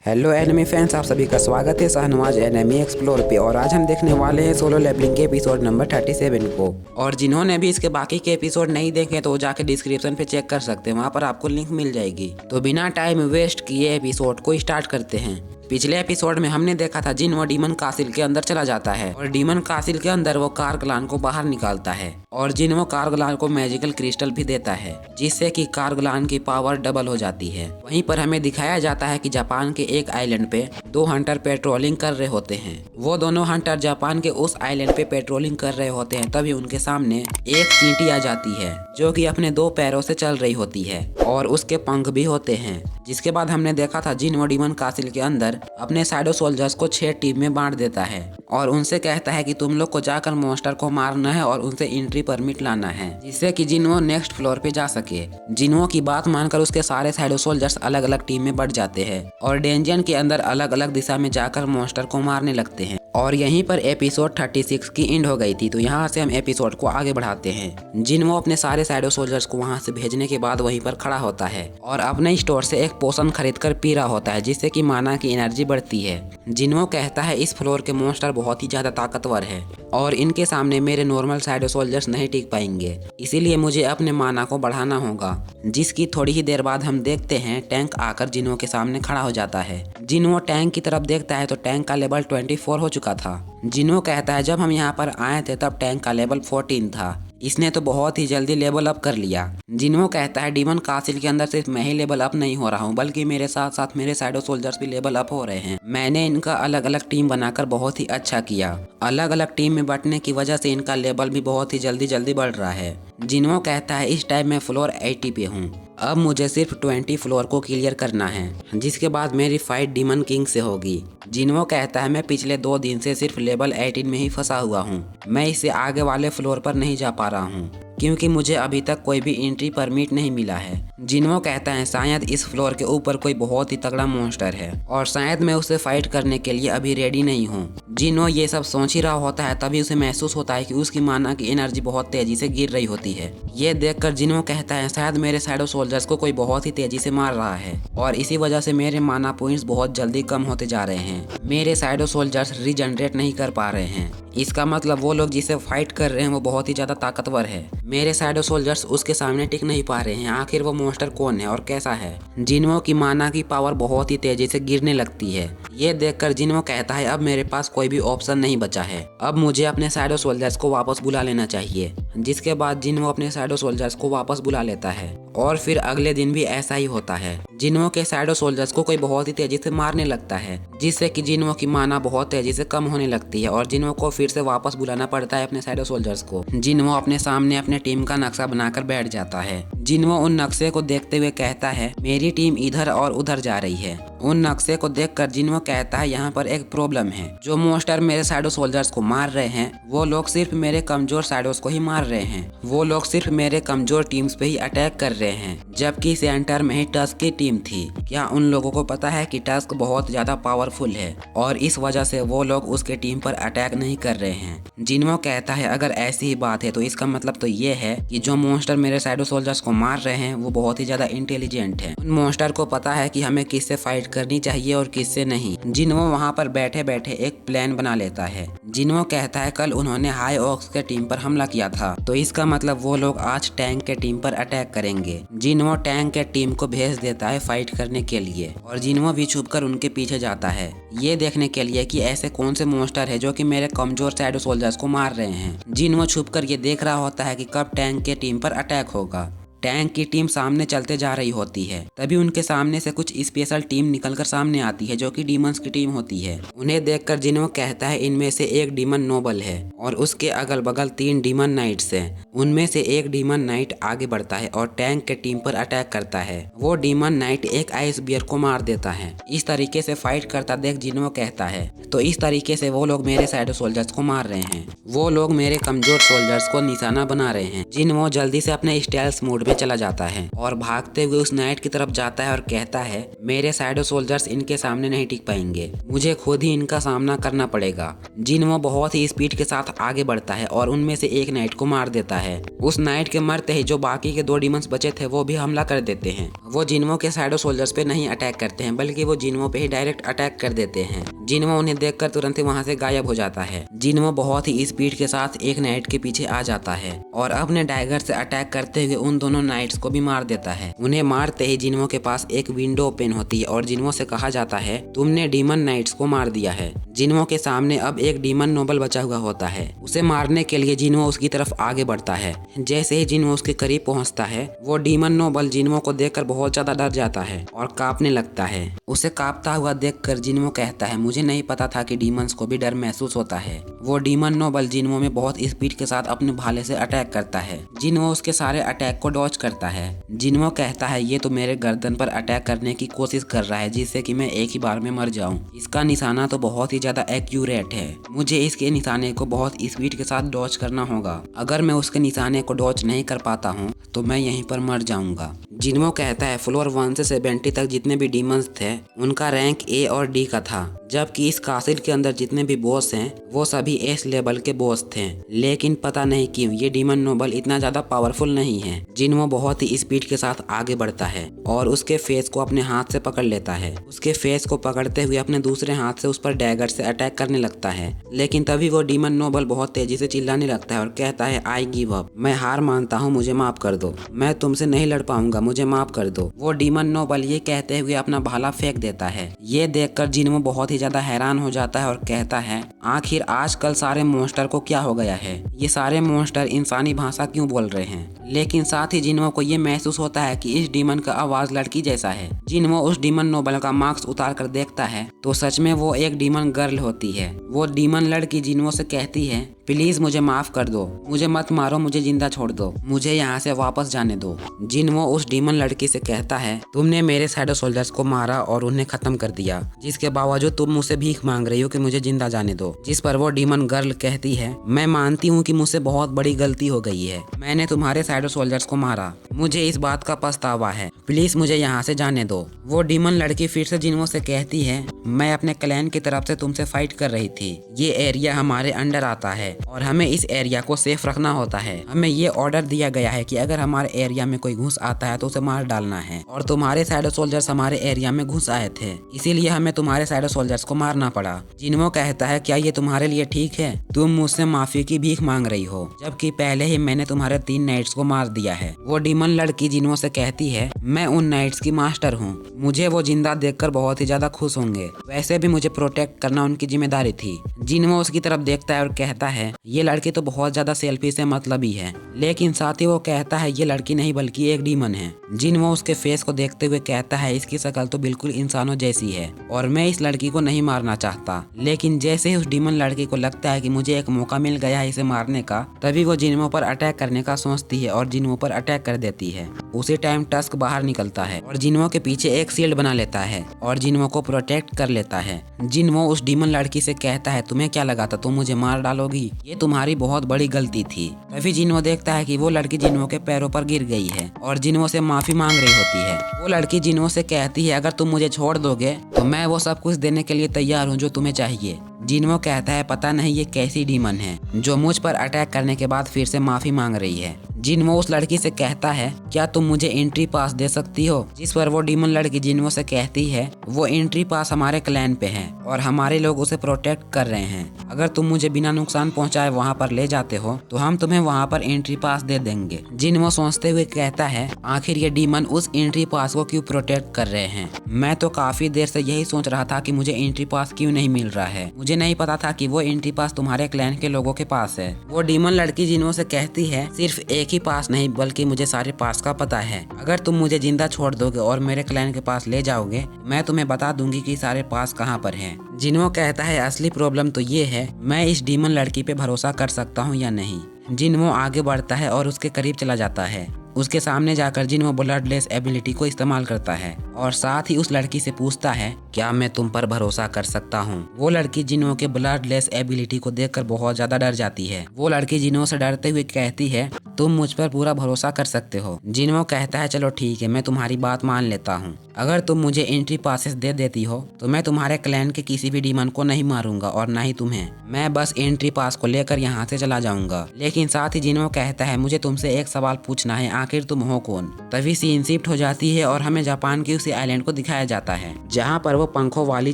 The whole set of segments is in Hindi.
हेलो एनिमी फैंस, आप सभी का स्वागत है शाहनवाज एनिमी एक्सप्लोर पे। और आज हम देखने वाले हैं सोलो लेवलिंग के एपिसोड नंबर 37 को। और जिन्होंने भी इसके बाकी के एपिसोड नहीं देखे तो वो जाके डिस्क्रिप्शन पे चेक कर सकते हैं, वहाँ पर आपको लिंक मिल जाएगी। तो बिना टाइम वेस्ट किए एपिसोड को स्टार्ट करते हैं। पिछले एपिसोड में हमने देखा था जिन वो डीमन कासिल के अंदर चला जाता है और डीमन कासिल के अंदर वो कारगलान को बाहर निकालता है और जिन वो कारगलान को मैजिकल क्रिस्टल भी देता है जिससे कि कारगलान की पावर डबल हो जाती है। वहीं पर हमें दिखाया जाता है कि जापान के एक आइलैंड पे दो हंटर पेट्रोलिंग कर रहे होते हैं। वो दोनों हंटर जापान के उस आइलैंड पे पेट्रोलिंग कर रहे होते हैं, तभी उनके सामने एक चींटी आ जाती है जो कि अपने दो पैरों से चल रही होती है और उसके पंख भी होते हैं। जिसके बाद हमने देखा था जिन वो डीमन कासिल के अंदर अपने शैडो सोल्जर्स को 6 टीम में बांट देता है और उनसे कहता है कि तुम लोग को जाकर मॉन्स्टर को मारना है और उनसे एंट्री परमिट लाना है जिससे कि जिन्हो नेक्स्ट फ्लोर पे जा सके। जिन्हो की बात मानकर उसके सारे शैडो सोल्जर्स अलग अलग टीम में बढ़ जाते हैं और डेंजन के अंदर अलग अलग दिशा में जाकर मॉन्स्टर को मारने लगते हैं। और यहीं पर एपिसोड 36 की एंड हो गई थी। तो यहाँ से हम एपिसोड को आगे बढ़ाते हैं। जिन्हो अपने सारे शैडो सोल्जर्स को वहाँ से भेजने के बाद वहीं पर खड़ा होता है और अपने स्टोर से एक पोशन खरीद कर पी रहा होता है जिससे कि माना की एनर्जी बढ़ती है। जिन्हो कहता है इस फ्लोर के मॉन्स्टर बहुत ही ज्यादा ताकतवर है और इनके सामने मेरे नॉर्मल शैडो सोल्जर्स नहीं टिक पाएंगे, इसीलिए मुझे अपने माना को बढ़ाना होगा। जिसकी थोड़ी ही देर बाद हम देखते हैं टैंक आकर जिन्हो के सामने खड़ा हो जाता है। जिन्हो टैंक की तरफ देखता है तो टैंक का लेवल 24 हो चुका था। जिन्हो कहता है जब हम यहाँ पर आए थे तब टैंक का लेवल 14 था, इसने तो बहुत ही जल्दी लेवल अप कर लिया। जिन्हो कहता है डीमन कासिल के अंदर सिर्फ मैं ही लेवल अप नहीं हो रहा हूँ बल्कि मेरे साथ साथ मेरे शैडो सोल्जर्स भी लेवल अप हो रहे हैं। मैंने इनका अलग अलग टीम बनाकर बहुत ही अच्छा किया। अलग अलग टीम में बंटने की वजह से इनका लेवल भी बहुत ही जल्दी बढ़ रहा है। जिन्हो कहता है इस टाइम मैं फ्लोर 80 पे हूँ, अब मुझे सिर्फ 20 फ्लोर को क्लियर करना है, जिसके बाद मेरी फाइट डीमन किंग से होगी। जिन्हो कहता है मैं पिछले 2 दिन से सिर्फ लेवल 18 में ही फंसा हुआ हूँ, मैं इससे आगे वाले फ्लोर पर नहीं जा पा रहा हूँ क्योंकि मुझे अभी तक कोई भी एंट्री परमिट नहीं मिला है। जिन्हो कहता है शायद इस फ्लोर के ऊपर कोई बहुत ही तगड़ा मॉन्स्टर है और शायद मैं उसे फाइट करने के लिए अभी रेडी नहीं हूँ। जिन्हो ये सब सोच ही रहा होता है तभी उसे महसूस होता है कि उसकी माना की एनर्जी बहुत तेजी से गिर रही होती है। ये देखकर जिन्हो कहता है शायद मेरे शैडो सोल्जर्स को कोई बहुत ही तेजी से मार रहा है और इसी वजह से मेरे माना पॉइंट्स बहुत जल्दी कम होते जा रहे हैं। मेरे शैडो सोल्जर्स रीजनरेट नहीं कर पा रहे हैं, इसका मतलब वो लोग जिसे फाइट कर रहे हैं वो बहुत ही ज्यादा ताकतवर है। मेरे शैडो सोल्जर्स उसके सामने टिक नहीं पा रहे हैं। आखिर वो मॉन्स्टर कौन है और कैसा है? जिन्हो की माना की पावर बहुत ही तेजी से गिरने लगती है। ये देखकर जिन्हो कहता है अब मेरे पास कोई भी ऑप्शन नहीं बचा है, अब मुझे अपने शैडो सोल्जर्स को वापस बुला लेना चाहिए। जिसके बाद जिन्हो अपने शैडो सोल्जर्स को वापस बुला लेता है और फिर अगले दिन भी ऐसा ही होता है। जिन्हो के शैडो सोल्जर्स को कोई बहुत ही तेजी से मारने लगता है जिससे कि जिन्हो की माना बहुत तेजी से कम होने लगती है और जिन्हो को फिर से वापस बुलाना पड़ता है अपने शैडो सोल्जर्स को। जिन्हो अपने सामने अपने टीम का नक्शा बनाकर बैठ जाता है। जिन्हो उन नक्शे को देखते हुए कहता है मेरी टीम इधर और उधर जा रही है। उन नक्शे को देखकर जिन्हो कहता है यहाँ पर एक प्रॉब्लम है, जो मॉन्स्टर मेरे शैडो सोल्जर्स को मार रहे हैं वो लोग सिर्फ मेरे कमजोर शैडोस को ही मार रहे हैं, वो लोग सिर्फ मेरे कमजोर टीम्स पे ही अटैक कर रहे हैं, जबकि सेंटर में ही टस्क की टीम थी। क्या उन लोगों को पता है कि टस्क बहुत ज्यादा पावरफुल है और इस वजह से वो लोग उसके टीम पर अटैक नहीं कर रहे हैं? जिन्हो कहता है अगर ऐसी ही बात है तो इसका मतलब तो ये है कि जो मॉन्स्टर मेरे शैडो सोल्जर्स को मार रहे हैं वो बहुत ही ज्यादा इंटेलिजेंट है। उन मॉन्स्टर को पता है कि हमें किससे फाइट करनी चाहिए और किससे नहीं। जिन्हो वहाँ पर बैठे बैठे एक प्लान बना लेता है। जिन्हो कहता है कल उन्होंने हाई ऑक्स के टीम पर हमला किया था तो इसका मतलब वो लोग आज टैंक के टीम पर अटैक करेंगे। जिन्हो टैंक के टीम को भेज देता है फाइट करने के लिए और जिन्हो भी छुपकर उनके पीछे जाता है ये देखने के लिए कि ऐसे कौन से मॉन्स्टर है जो कि मेरे कमजोर शैडो सोल्जर्स को मार रहे हैं। जिन्हो छुपकर ये देख रहा होता है कि कब टैंक के टीम पर अटैक होगा। टैंक की टीम सामने चलते जा रही होती है, तभी उनके सामने से कुछ स्पेशल टीम निकलकर सामने आती है जो कि डीमंस की टीम होती है। उन्हें देखकर जिन्हो कहता है इनमें से एक डीमन नोबल है और उसके अगल बगल 3 डीमन नाइट्स हैं। उनमें से एक डीमन नाइट आगे बढ़ता है और टैंक के टीम पर अटैक करता है। वो डीमन नाइट एक आइस बियर को मार देता है। इस तरीके से फाइट करता देख जिन्हो कहता है तो इस तरीके से वो लोग मेरे शैडो सोल्जर्स को मार रहे हैं, वो लोग मेरे कमजोर सोल्जर्स को निशाना बना रहे हैं। जिन्हो जल्दी से अपने स्टाइल्स मोड हुए चला जाता है और भागते हुए उस नाइट की तरफ जाता है और कहता है मेरे शैडो सोल्जर्स इनके सामने नहीं टिक पाएंगे, मुझे खुद ही इनका सामना करना पड़ेगा। जिन्हो बहुत ही स्पीड के साथ आगे बढ़ता है और उनमें से एक नाइट को मार देता है। उस नाइट के मरते ही जो बाकी के 2 डीमंस बचे थे वो भी हमला कर देते हैं। वो जिन्हो के शैडो सोल्जर्स पे नहीं अटैक करते हैं बल्कि वो जिन्हो पे ही डायरेक्ट अटैक कर देते हैं। जिन्हो उन्हें देखकर तुरंत ही वहां से गायब हो जाता है। जिन्हो बहुत ही स्पीड के साथ एक नाइट के पीछे आ जाता है और अपने डैगर से अटैक करते हुए उन दोनों नाइट्स को भी मार देता है। उन्हें मारते ही जिन्हो के पास एक विंडो ओपन होती है और जिन्हो से कहा जाता है तुमने डीमन नाइट्स को मार दिया है। जिन्हो के सामने अब एक डीमन नोबल बचा हुआ होता है। उसे मारने के लिए जिन्हो उसकी तरफ आगे बढ़ता है। जैसे ही जिन्हो उसके करीब पहुंचता है वो डीमन नोबल जिन्हो को देखकर बहुत ज्यादा डर जाता है और कांपने लगता है। उसे कांपता हुआ देखकर जिन्हो कहता है मुझे नहीं पता था कि डीमंस को भी डर महसूस होता है। वो डीमन नोबल जिन्हो में बहुत स्पीड के साथ अपने भाले से अटैक करता है। जिन्हो उसके सारे अटैक को डॉज करता है। जिन्हो कहता है ये तो मेरे गर्दन पर अटैक करने की कोशिश कर रहा है जिससे कि मैं एक ही बार में मर जाऊं। इसका निशाना तो बहुत ही ज्यादा एक्यूरेट है, मुझे इसके निशाने को बहुत स्पीड के साथ डॉज करना होगा। अगर मैं उसके निशाने को डॉज नहीं कर पाता हूँ तो मैं यहीं पर मर जाऊंगा। जिन्हो कहता है फ्लोर 1 से 70 तक जितने भी डीमंस थे उनका रैंक ए और डी का था, जबकि इस कासिल के अंदर जितने भी बॉस हैं वो सभी एस लेवल के बॉस थे। लेकिन पता नहीं क्यों ये डीमन नोबल इतना ज्यादा पावरफुल नहीं है। जिन्हो बहुत ही स्पीड के साथ आगे बढ़ता है और उसके फेस को अपने हाथ से पकड़ लेता है। उसके फेस को पकड़ते हुए अपने दूसरे हाथ से उस पर डैगर से अटैक करने लगता है। लेकिन तभी वो डीमन नोबल बहुत तेजी से चिल्लाने लगता है और कहता है आई गिव अप, मैं हार मानता हूँ, मुझे माफ कर दो, मैं तुमसे नहीं लड़ पाऊंगा, मुझे माफ कर दो। वो डीमन नोबल ये कहते हुए अपना भाला फेंक देता है। ये देखकर जिन्हो बहुत ही ज्यादा हैरान हो जाता है और कहता है आखिर आजकल सारे मॉन्स्टर को क्या हो गया है, ये सारे मॉन्स्टर इंसानी भाषा क्यों बोल रहे हैं। लेकिन साथ ही जिन्हो को ये महसूस होता है कि इस डीमन का आवाज लड़की जैसा है। जिन्हो उस डीमन नोबल का मास्क उतार कर देखता है तो सच में वो एक डीमन गर्ल होती है। वो डीमन लड़की जिन्हो से कहती है प्लीज मुझे माफ कर दो, मुझे मत मारो, मुझे जिंदा छोड़ दो, मुझे यहाँ से वापस जाने दो। जिन्हो उस डीमन लड़की से कहता है तुमने मेरे शैडो सोल्जर्स को मारा और उन्हें खत्म कर दिया, जिसके बावजूद तुम मुझसे भीख मांग रही हो कि मुझे जिंदा जाने दो। जिस पर वो डीमन गर्ल कहती है मैं मानती हूँ कि मुझसे बहुत बड़ी गलती हो गई है, मैंने तुम्हारे शैडो सोल्जर्स को मारा, मुझे इस बात का पछतावा है, प्लीज मुझे यहाँ से जाने दो। वो डीमन लड़की फिर से जिन्हो से कहती है मैं अपने क्लैन की तरफ से तुमसे फाइट कर रही थी, ये एरिया हमारे अंडर आता है और हमें इस एरिया को सेफ रखना होता है। हमें ये ऑर्डर दिया गया है कि अगर हमारे एरिया में कोई घुस आता है तो उसे मार डालना है और तुम्हारे शैडो सोल्जर्स हमारे एरिया में घुस आए थे, इसीलिए हमें तुम्हारे शैडो सोल्जर्स को मारना पड़ा। जिन्हो कहता है क्या ये तुम्हारे लिए ठीक है, तुम मुझसे माफी की भीख मांग रही हो जबकि पहले ही मैंने तुम्हारे 3 नाइट्स को मार दिया है। वो डीमन लड़की जिन्हो से कहती है मैं उन नाइट्स की मास्टर हूँ, मुझे वो जिंदा देखकर बहुत ही ज्यादा खुश होंगे, वैसे भी मुझे प्रोटेक्ट करना उनकी जिम्मेदारी थी। जिन्हो उसकी तरफ देखता है और कहता है ये लड़की तो बहुत ज्यादा सेल्फी से मतलबी है, लेकिन साथ ही वो कहता है ये लड़की नहीं बल्कि एक डीमन है। जिन्हो उसके फेस को देखते हुए कहता है इसकी शक्ल तो बिल्कुल इंसानों जैसी है और मैं इस लड़की को नहीं मारना चाहता। लेकिन जैसे ही उस डीमन लड़की को लगता है कि मुझे एक मौका मिल गया है इसे मारने का, तभी वो जिन्हो पर अटैक करने का सोचती है और जिन्हो पर अटैक कर देती है। उसी टाइम टस्क बाहर निकलता है और जिन्हो के पीछे एक शील्ड बना लेता है और जिन्हो को प्रोटेक्ट कर लेता है। जिन्हो उस डीमन लड़की से कहता है तुम्हें क्या लगा था तुम मुझे मार डालोगी, ये तुम्हारी बहुत बड़ी गलती थी। तभी जिन्हो देखता है कि वो लड़की जिन्हो के पैरों पर गिर गई है और जिन्हो से माफी मांग रही होती है। वो लड़की जिन्हो से कहती है अगर तुम मुझे छोड़ दोगे तो मैं वो सब कुछ देने के लिए तैयार हूँ जो तुम्हें चाहिए। जिन्हो कहता है पता नहीं ये कैसी डीमन है जो मुझ पर अटैक करने के बाद फिर से माफी मांग रही है। जिन्हो उस लड़की से कहता है क्या तुम मुझे एंट्री पास दे सकती हो, जिस पर वो डीमन लड़की जिन्हो से कहती है वो एंट्री पास हमारे क्लैन पे है और हमारे लोग उसे प्रोटेक्ट कर रहे हैं, अगर तुम मुझे बिना नुकसान पहुंचाए वहां पर ले जाते हो तो हम तुम्हें वहां पर एंट्री पास दे देंगे। जिन्हो सोचते हुए कहता है आखिर ये डीमन उस एंट्री पास को क्यों प्रोटेक्ट कर रहे हैं, मैं तो काफी देर से यही सोच रहा था कि मुझे एंट्री पास क्यों नहीं मिल रहा है, मुझे नहीं पता था कि वो एंट्री पास तुम्हारे क्लैन के लोगों के पास है। वो डीमन लड़की जिन्हो से कहती है सिर्फ एक ही पास नहीं बल्कि मुझे सारे पास का पता है, अगर तुम मुझे जिंदा छोड़ दोगे और मेरे क्लैन के पास ले जाओगे मैं तुम्हें बता दूंगी कि सारे पास कहाँ पर हैं। जिन्हो कहता है असली प्रॉब्लम तो ये है मैं इस डीमन लड़की पे भरोसा कर सकता हूँ या नहीं। जिन्हो आगे बढ़ता है और उसके करीब चला जाता है। उसके सामने जाकर जिन्हो ब्लडलेस एबिलिटी को इस्तेमाल करता है और साथ ही उस लड़की से पूछता है, क्या मैं तुम पर भरोसा कर सकता हूँ। वो लड़की जिन्हो के ब्लडलेस एबिलिटी को देखकर बहुत ज्यादा डर जाती है। वो लड़की जिन्हो से डरते हुए कहती है, तुम मुझ पर पूरा भरोसा कर सकते हो। जिन्हो कहता है, चलो ठीक है, मैं तुम्हारी बात मान लेता हूँ। अगर तुम मुझे एंट्री पासेस दे देती हो तो मैं तुम्हारे क्लैन के किसी भी डीमन को नहीं मारूंगा और ना ही तुम्हें। मैं बस एंट्री पास को लेकर यहाँ से चला जाऊंगा। लेकिन साथ ही जिन्हो कहता है, मुझे तुमसे एक सवाल पूछना है, आखिर तुम हो कौन। तभी सीन शिफ्ट हो जाती है और हमें जापान के उसी आइलैंड को दिखाया जाता है जहाँ पर वो पंखों वाली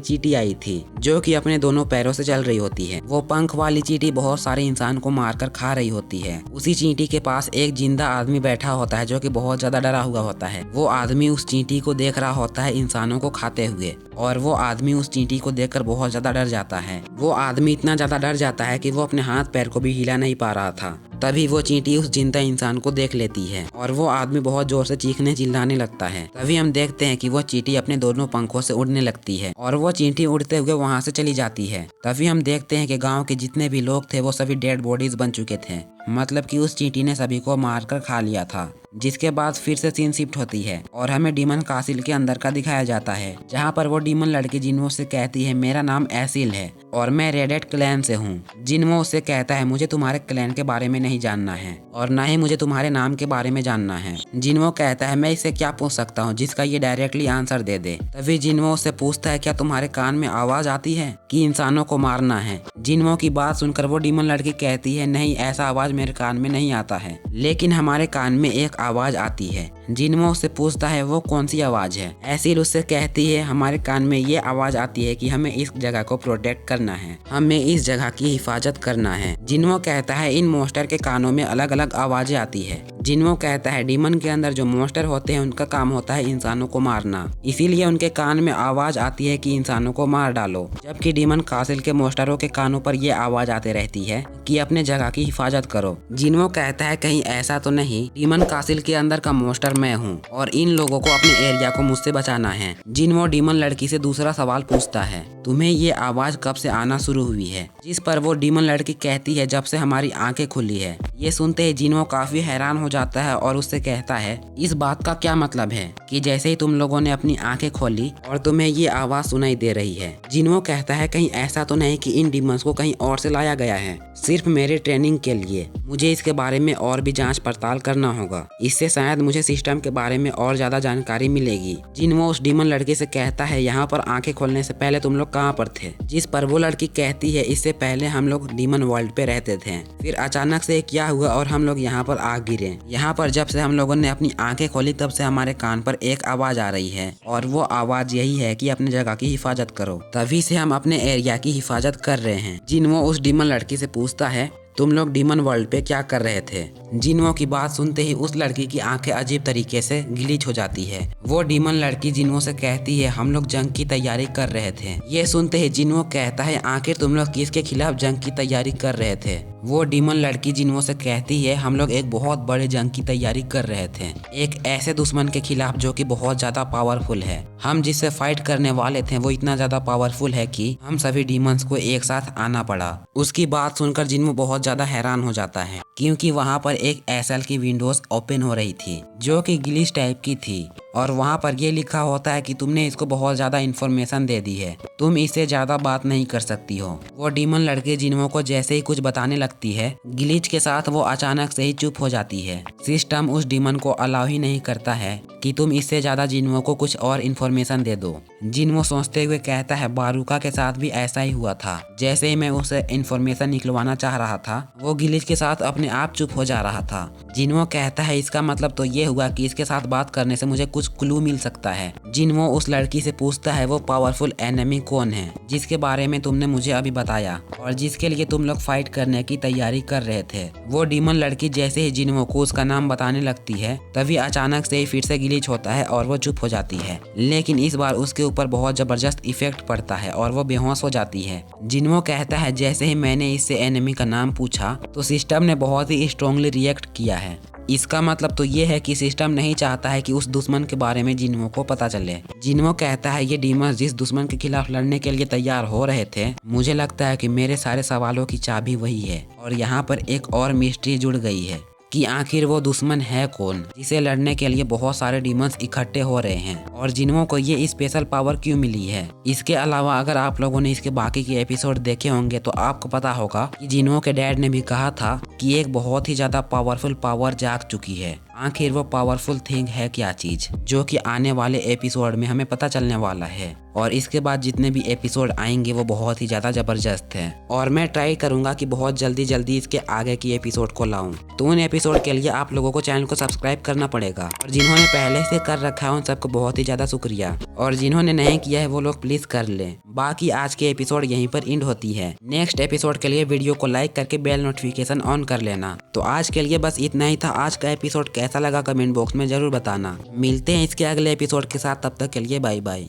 चींटी आई थी जो कि अपने दोनों पैरों से चल रही होती है। वो पंख वाली चींटी बहुत सारे इंसान को मारकर खा रही होती है। उसी चींटी के पास एक जिंदा आदमी बैठा होता है जो कि बहुत ज्यादा डरा हुआ होता है। वो आदमी उस चींटी को देख रहा होता है इंसानों को खाते हुए और वो आदमी उस चींटी को देखकर बहुत ज्यादा डर जाता है। वो आदमी इतना ज्यादा डर जाता है कि वो अपने हाथ पैर को भी हिला नहीं पा रहा था। तभी वो चींटी उस जिंदा इंसान को देख लेती है और वो आदमी बहुत जोर से चीखने चिल्लाने लगता है। तभी हम देखते हैं कि वो चींटी अपने दोनों पंखों से उड़ने लगती है और वो चींटी उड़ते हुए वहां से चली जाती है। तभी हम देखते हैं कि गांव के जितने भी लोग थे वो सभी डेड बॉडीज बन चुके थे, मतलब कि उस चींटी ने सभी को मारकर खा लिया था। जिसके बाद फिर से सीन शिफ्ट होती है और हमें डीमन कासिल के अंदर का दिखाया जाता है जहाँ पर वो डीमन लड़की जिन्हो से कहती है, मेरा नाम एसिल है और मैं रेडेट क्लैन से हूँ। जिन्हो उससे कहता है, मुझे तुम्हारे क्लैन के बारे में नहीं जानना है और ना ही मुझे तुम्हारे नाम के बारे में जानना है। जिन्हो कहता है, मैं इससे क्या पूछ सकता हूँ जिसका ये डायरेक्टली आंसर दे दे। तभी जिन्हो उससे पूछता है, क्या तुम्हारे कान में आवाज आती है कि इंसानों को मारना है। जिन्हो की बात सुनकर वो डीमन लड़की कहती है, नहीं, ऐसा आवाज मेरे कान में नहीं आता है, लेकिन हमारे कान में एक आवाज आती है। जिन्हो उससे पूछता है, वो कौन सी आवाज है। एसिल उससे कहती है, हमारे कान में ये आवाज आती है कि हमें इस जगह को प्रोटेक्ट करना है, हमें इस जगह की हिफाजत करना है। जिन्हो कहता है, इन मॉन्स्टर के कानों में अलग अलग आवाजें आती है। जिन्हो कहता है, डीमन के अंदर जो मॉन्स्टर होते हैं उनका काम होता है इंसानों को मारना, इसीलिए उनके कान में आवाज आती है कि इंसानों को मार डालो। जबकि डीमन कासिल के मॉन्स्टरों के कानों पर यह आवाज आती रहती है कि अपने जगह की हिफाजत करो। जिन्हो कहता है, कहीं ऐसा तो नहीं डीमन कासिल के अंदर का मॉन्स्टर मैं हूँ और इन लोगों को अपने एरिया को मुझसे बचाना है। जिन्हो डीमन लड़की से दूसरा सवाल पूछता है, तुम्हें ये आवाज कब से आना शुरू हुई है। जिस पर वो डीमन लड़की कहती है, जब से हमारी आंखें खुली है। ये सुनते ही जिन्हो काफी हैरान हो जाता है और उससे कहता है, इस बात का क्या मतलब है कि जैसे ही तुम लोगों ने अपनी आंखें खोली और तुम्हें ये आवाज सुनाई दे रही है। जिन्हो कहता है, कहीं ऐसा तो नहीं कि इन डीमंस को कहीं और से लाया गया है सिर्फ मेरे ट्रेनिंग के लिए। मुझे इसके बारे में और भी जांच पड़ताल करना होगा, इससे शायद मुझे सिस्टम के बारे में और ज्यादा जानकारी मिलेगी। जिन्हो उस डीमन लड़की से कहता है, यहाँ पर आंखें खोलने से पहले तुम लोग कहाँ पर थे। जिस पर वो लड़की कहती है, इससे पहले हम लोग डीमन वर्ल्ड पे रहते थे, फिर अचानक से क्या हुआ और हम लोग यहाँ पर आ गिरे। यहाँ पर जब से हम लोगों ने अपनी आंखें खोली तब से हमारे कान पर एक आवाज आ रही है और वो आवाज यही है कि अपने जगह की हिफाजत करो। तभी से हम अपने एरिया की हिफाजत कर रहे हैं। जिन्हो उस डीमन लड़की से पूछता है, तुम लोग डीमन वर्ल्ड पे क्या कर रहे थे। जिन्हो की बात सुनते ही उस लड़की की आंखें अजीब तरीके से ग्लिच हो जाती है। वो डीमन लड़की जिन्हो से कहती है, हम लोग जंग की तैयारी कर रहे थे। ये सुनते ही जिन्हो कहता है, आखिर तुम लोग किसके खिलाफ जंग की तैयारी कर रहे थे। वो डीमन लड़की जिन्हो से कहती है, हम लोग एक बहुत बड़े जंग की तैयारी कर रहे थे, एक ऐसे दुश्मन के खिलाफ जो कि बहुत ज्यादा पावरफुल है। हम जिससे फाइट करने वाले थे वो इतना ज्यादा पावरफुल है कि हम सभी डीमंस को एक साथ आना पड़ा। उसकी बात सुनकर जिन्हो बहुत ज्यादा हैरान हो जाता है क्योंकि वहाँ पर एक एसएल की विंडोज ओपन हो रही थी जो कि ग्लिच टाइप की थी और वहाँ पर ये लिखा होता है कि तुमने इसको बहुत ज्यादा इन्फॉर्मेशन दे दी है, तुम इससे ज्यादा बात नहीं कर सकती हो। वो डीमन लड़के जिन्हो को जैसे ही कुछ बताने लगती है, ग्लिच के साथ वो अचानक से ही चुप हो जाती है। सिस्टम उस डीमन को अलाउ ही नहीं करता है कि तुम इससे ज्यादा जिन्हो को कुछ और इन्फॉर्मेशन दे दो। जिन्हो सोचते हुए कहता है, बारूका के साथ भी ऐसा ही हुआ था। जैसे ही मैं उसे इन्फॉर्मेशन निकलवाना चाह रहा था वो ग्लिच के साथ अपने आप चुप हो जा रहा था। जिन्हो कहता है, इसका मतलब तो ये हुआ कि इसके साथ बात करने से मुझे कुछ क्लू मिल सकता है। जिन्हो उस लड़की से पूछता है, वो पावरफुल एनिमी कौन है जिसके बारे में तुमने मुझे अभी बताया और जिसके लिए तुम लोग फाइट करने की तैयारी कर रहे थे। वो डीमन लड़की जैसे ही जिन्हो को उसका नाम बताने लगती है तभी अचानक से ही फिर से ग्लिच होता है और वो चुप हो जाती है, लेकिन इस बार उसके ऊपर बहुत जबरदस्त इफेक्ट पड़ता है और वो बेहोश हो जाती है। जिन्हो कहता है, जैसे ही मैंने इससे एनिमी का नाम पूछा तो सिस्टम ने बहुत ही स्ट्रांगली रिएक्ट किया है। इसका मतलब तो ये है कि सिस्टम नहीं चाहता है कि उस दुश्मन के बारे में जिन्हो को पता चले। जिन्हो कहता है, ये डीमंस जिस दुश्मन के खिलाफ लड़ने के लिए तैयार हो रहे थे, मुझे लगता है कि मेरे सारे सवालों की चाबी वही है और यहाँ पर एक और मिस्ट्री जुड़ गई है कि आखिर वो दुश्मन है कौन जिसे लड़ने के लिए बहुत सारे डीमंस इकट्ठे हो रहे हैं और जिन्हों को ये स्पेशल पावर क्यों मिली है। इसके अलावा अगर आप लोगों ने इसके बाकी के एपिसोड देखे होंगे तो आपको पता होगा कि जिन्हों के डैड ने भी कहा था कि एक बहुत ही ज्यादा पावरफुल पावर जाग चुकी है। आखिर वो पावरफुल थिंग है क्या चीज, जो कि आने वाले एपिसोड में हमें पता चलने वाला है। और इसके बाद जितने भी एपिसोड आएंगे वो बहुत ही ज्यादा जबरदस्त हैं और मैं ट्राई करूंगा कि बहुत जल्दी इसके आगे की एपिसोड को लाऊं। तो उन एपिसोड के लिए आप लोगों को चैनल को सब्सक्राइब करना पड़ेगा और जिन्होंने पहले से कर रखा है उन सबको बहुत ही ज्यादा शुक्रिया और जिन्होंने नहीं किया है वो लोग प्लीज कर लें। बाकी आज के एपिसोड यहीं पर एंड होती है। नेक्स्ट एपिसोड के लिए वीडियो को लाइक करके बेल नोटिफिकेशन ऑन कर लेना। तो आज के लिए बस इतना ही था। आज का एपिसोड कैसा लगा कमेंट बॉक्स में जरूर बताना। मिलते हैं इसके अगले एपिसोड के साथ, तब तक के लिए बाय बाय।